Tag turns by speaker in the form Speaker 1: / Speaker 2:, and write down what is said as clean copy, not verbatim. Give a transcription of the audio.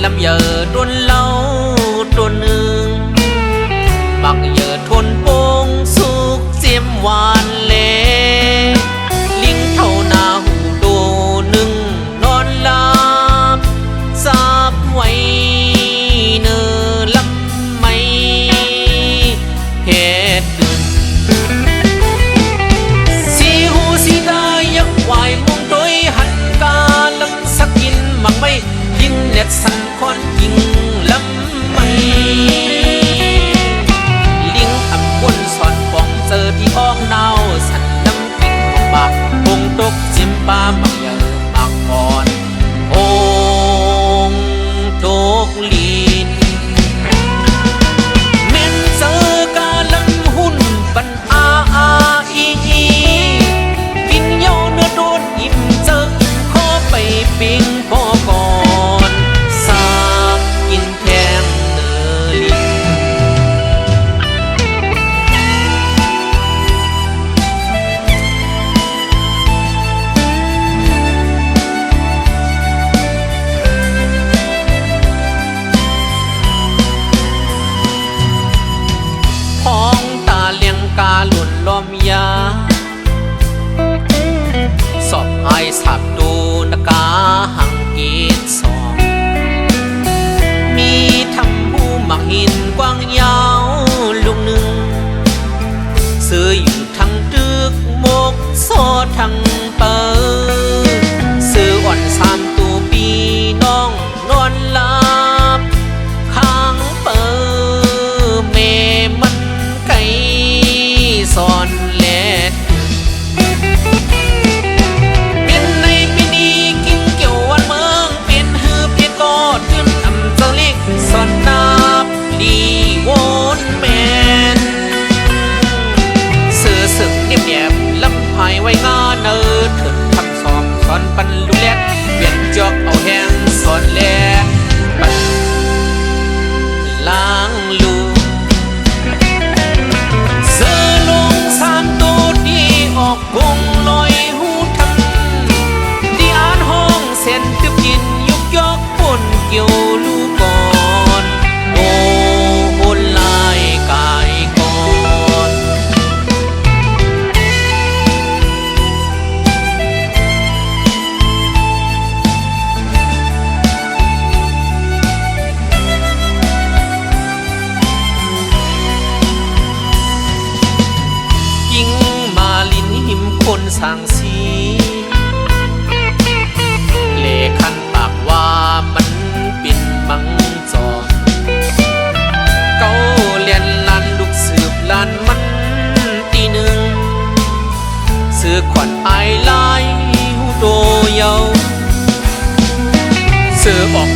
Speaker 1: ลำเยอดวนเล่าตัวหนึ่งบักเยอทนโป่งสุกเจียมหวานเลลิงเท่านาหูโดหนึ่งนอนหลับซับไว้เนอลำไม่เฮ็ดสีหูสีตายักวายมองโดยหันกาลังสักยินมังไม่ยิงเน็ดสันคอนยิงลำไม่ลิงอับวนสอนฟองเจอที่อ้องนาวสันน้ำกินของบากคงตกจิมปามักเยอะมากก่อนโอ่งตกลีนเม่นเจอกาลังหุ่นปันอีกินเหย้าเนื้อโดนอิ่มเจอขอไปปิ้งพอก่อนสากกินแทงเนื้อลิงพ้องตาเลี้ยงกาหล่นล้อมยาสอบไอสับดูนกาหังกีดสองมีทำผู้มักหินกว้างยาวลูกหนึ่งซื้ออยู่ทั้งตึกมกโซทั้งเปิดซื้ออ่อนสามตูปีน้องนอนหลับข้างเปิดเมมันไก่สอนเล็ดเป็นในปีนี้กินเกี่ยววันเมืองเป็นฮือเพียกอดขึ้นอำเจ้าเล็กสอนนับลีโวนแมนเสือสึกเนียบเนียบลำพายไว้งาเนอถึงทำซ้อมสอนปันลูกแลกเปลี่ยนจอกเอาแหงสอนแลกปันล้างลูเสือลงสามตัวดีออกกงลอยหูทำดีอ่านห้องเส้นตึบกินยุกยอกปนเกี่ยวลูกก่อนโอ้โหลายกายก่อนยิงมาลินหิมคนสางสีเลขันปากว่ามันเป็นมังจอเก้าเลียนลันลูกสืบลันมันตีหนึ่งซื้อขวัญไอไลหูโตเยาซื้อออก